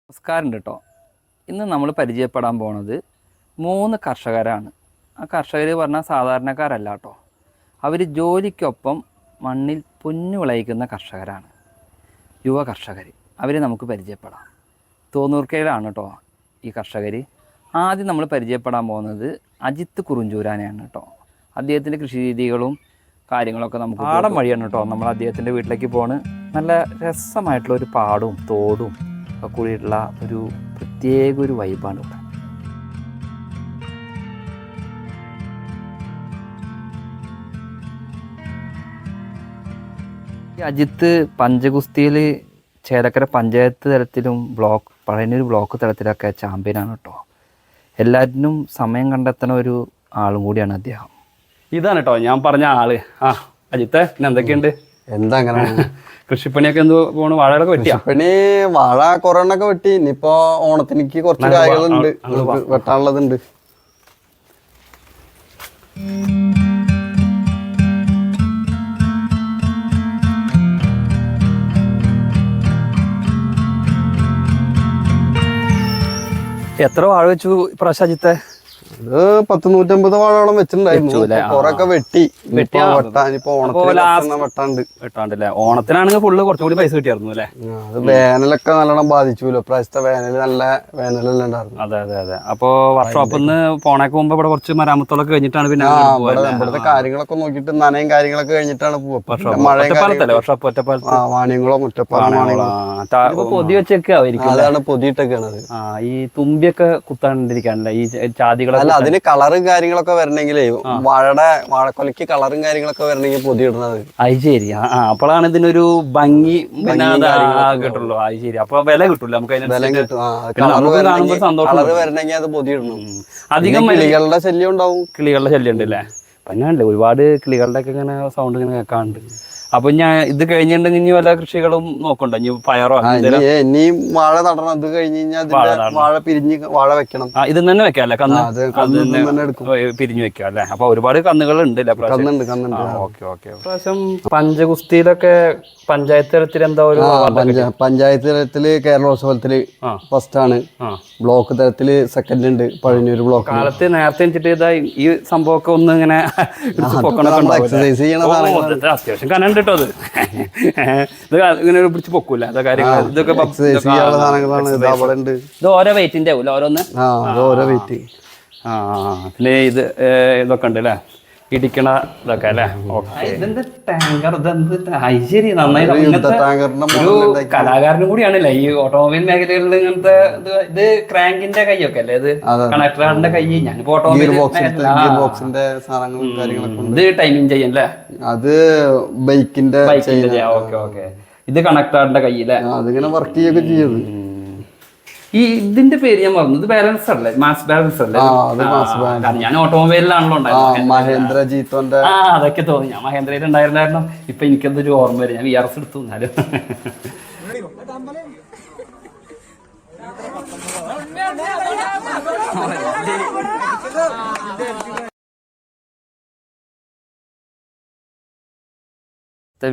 നമസ്കാരം കേട്ടോ. ഇന്ന് നമ്മൾ പരിചയപ്പെടാൻ പോണത് 3 കർഷകരാണ്. ആ കർഷകർ പറഞ്ഞാൽ സാധാരണക്കാരല്ല കേട്ടോ. അവർ ജോലിക്കൊപ്പം മണ്ണിൽ പൊന്നു വിളയിക്കുന്ന കർഷകരാണ്, യുവ കർഷകർ. അവരെ നമുക്ക് പരിചയപ്പെടാം. തോന്നൂർക്കയിലാണ് കേട്ടോ ഈ കർഷകർ. ആദ്യം നമ്മൾ പരിചയപ്പെടാൻ പോകുന്നത് അജിത്ത് കുറുഞ്ചൂരാനെയാണ് കേട്ടോ. അദ്ദേഹത്തിൻ്റെ കൃഷി രീതികളും കാര്യങ്ങളൊക്കെ നമുക്ക് പാടം വഴിയാണ് കേട്ടോ നമ്മൾ അദ്ദേഹത്തിൻ്റെ വീട്ടിലേക്ക് പോണ്. നല്ല രസമായിട്ടുള്ള ഒരു പാടവും തോടും ഒക്കെ കൂടിയിട്ടുള്ള ഒരു പ്രത്യേക ഒരു വൈബാണ് ഇവിടെ. ഈ അജിത്ത് പഞ്ചഗുസ്തിയിൽ ചേലക്കര പഞ്ചായത്ത് തലത്തിലും പഴയന്നൂർ ബ്ലോക്ക് തലത്തിലൊക്കെ ചാമ്പ്യനാണ് കേട്ടോ. എല്ലാറ്റിനും സമയം കണ്ടെത്തുന്ന ഒരു ആളും കൂടിയാണ് അദ്ദേഹം. ഇതാണ് കേട്ടോ ഞാൻ പറഞ്ഞ ആള്. അജിത്തെ എന്തൊക്കെയുണ്ട്? എന്താ അങ്ങനെ കൃഷിപ്പണിയൊക്കെ എന്തോ പോണു? വാഴകളൊക്കെ വെട്ടിയാ? കൃഷിപ്പണി വാഴ കൊറോണൊക്കെ വെട്ടി. ഇനിയിപ്പോ ഓണത്തിനിക്ക് കുറച്ച് കായകളുണ്ട്, വെട്ടാനുള്ളതുണ്ട്. എത്ര വാഴ വെച്ചു ഇപ്രാവശ്യം അജിത്തെ? അത് 100-150 വാഴയോളം വെച്ചിട്ടുണ്ടായിരുന്നു. കൊറൊക്കെ വെട്ടി. വെട്ടാണ്ടല്ലേ? ഓണത്തിനാണെങ്കിൽ ഫുള്ള് കുറച്ചും കൂടി പൈസ കിട്ടിയായിരുന്നു അല്ലേ? അത് വേനലൊക്കെ നല്ലോണം ബാധിച്ചുല്ലോ. ഇപ്രാവശ്യത്തെ വേനൽ നല്ല വേനലെല്ലാം ഉണ്ടായിരുന്നു. അതെ അതെ അതെ. അപ്പൊ വർക്ക്ഷോപ്പിൽ നിന്ന് പോണേക്ക് മുമ്പ് ഇവിടെ കുറച്ച് മരാമത്തോളൊക്കെ കഴിഞ്ഞിട്ടാണ് പിന്നെ ഇവിടുത്തെ കാര്യങ്ങളൊക്കെ നോക്കിയിട്ട് നനയും കാര്യങ്ങളൊക്കെ കഴിഞ്ഞിട്ടാണ് വാണിയംകുളം പൊതി വെച്ചേക്കായിരിക്കും. അതാണ് പൊതിയിട്ടൊക്കെയാണത്. ഈ തുമ്പിയൊക്കെ കുത്താണ്ടിരിക്കാനല്ല ഈ ജാതികളൊക്കെ. അല്ല, അതിന് കളറും കാര്യങ്ങളൊക്കെ വരണമെങ്കിലേ വാഴക്കൊലയ്ക്ക് കളറും കാര്യങ്ങളൊക്കെ വരണമെങ്കിൽ പൊതിയിടുന്നത്. അത് ശരി. അപ്പോഴാണ് ഇതിനൊരു ഭംഗി കിട്ടുള്ളൂ. അത് ശരി. അപ്പൊ വില കിട്ടൂല നമുക്ക്. വില കിട്ടും. കളറ് വരണമെങ്കിൽ അത് പൊതിയിടണം. അധികം കിളികളുടെ ശല്യം ഉണ്ടാവും. കിളികളുടെ ശല്യം ഉണ്ട് അല്ലേ? പഞ്ഞാണ്ടേ ഒരുപാട് കിളികളുടെ ഒക്കെ ഇങ്ങനെ സൗണ്ട് ഇങ്ങനെ കേൾക്കാറുണ്ട്. അപ്പൊ ഞാൻ ഇത് കഴിഞ്ഞിട്ടുണ്ടെങ്കിൽ ഇനി വല്ല കൃഷികളും നോക്കണ്ടോ? ഇനി പയറോ ഇനിയും വാഴ നടണം. അത് കഴിഞ്ഞ് കഴിഞ്ഞാൽ വാഴ പിരിഞ്ഞ് വാഴ വെക്കണം. ഇത് തന്നെ വെക്കാം അല്ലെ? പിരിഞ്ഞു വെക്കാം അല്ലെ? അപ്പൊ ഒരുപാട് കന്നുകൾ ഉണ്ട് അല്ലെ? Okay okay. പ്രാവശ്യം പഞ്ചഗുസ്തിയിലൊക്കെ പഞ്ചായത്ത് തലത്തിൽ എന്താ ഒരു പഞ്ചായത്ത് തലത്തില് കേരളോത്സവത്തില് ഫസ്റ്റ് ആണ്. ബ്ലോക്ക് തലത്തില് സെക്കൻഡ് ഉണ്ട്. പഴയന്നൂർ ബ്ലോക്ക്. കാലത്ത് നേരത്തെ വെച്ചിട്ട് ഈ സംഭവമൊക്കെ ഒന്ന് ഇങ്ങനെ എക്സസൈസ് ചെയ്യണ അത്യാവശ്യം കനുണ്ട് കേട്ടോ. അത് ഇങ്ങനെ പിടിച്ച് പൊക്കൂല കാര്യങ്ങൾ. ഇതൊക്കെ ഇത് ഓരോ വെയിറ്റിന്റെ ആവൂല ഓരോന്ന്. ഓരോ വെയിറ്റ്. പിന്നെ ഇതൊക്കെ ഉണ്ട് അല്ലേ? ഇടിക്കണ ഇതൊക്കെ അല്ലേ? ഇതെന്ത് ടാങ്കർ? ശരി, നന്നായി. ഒരു കലാകാരനും കൂടിയാണല്ലേ ഈ ഓട്ടോമൊബൈൽ മേഖലകളിൽ. ഇങ്ങനത്തെ ഇത് ക്രാങ്കിന്റെ കൈയൊക്കെ അല്ലേ? ഇത് കണക്ടറിന്റെ കൈ. ഞാനിപ്പോ ഓട്ടോമൊബൈൽ ഇത് ടൈമിങ് ചെയ്യല്ലേ? അത് ബൈക്കിന്റെ. Okay okay. ഇത് കണക്ടറിന്റെ കൈയില്ലേ? അതിങ്ങനെ വർക്ക് ചെയ്യൊക്കെ ചെയ്യുന്നത്. ഈ ഇതിന്റെ പേര് ഞാൻ പറഞ്ഞു. ഇത് ബാലൻസ് അല്ലേ? മാസ് ബാലൻസ് അല്ലേ? ഞാൻ ഓട്ടോമൊബൈലിലാണല്ലോ ഉണ്ടായിരുന്നത്. മഹേന്ദ്ര ജീത്തോന്റെ. അതൊക്കെ തോന്നി. ഞാൻ മഹേന്ദ്രയിൽ ഉണ്ടായിരുന്നായിരുന്നു. ഇപ്പൊ എനിക്കെന്തൊരു ഓർമ്മ വരും. ഞാൻ VRS എടുത്തു. എന്നാലും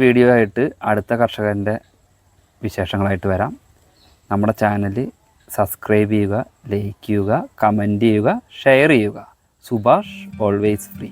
വീഡിയോ ആയിട്ട് അടുത്ത കർഷകന്റെ വിശേഷങ്ങളായിട്ട് വരാം. നമ്മുടെ ചാനൽ സബ്സ്ക്രൈബ് ചെയ്യുക, ലൈക്ക് ചെയ്യുക, കമൻറ്റ് ചെയ്യുക, ഷെയർ ചെയ്യുക. Subhash always free.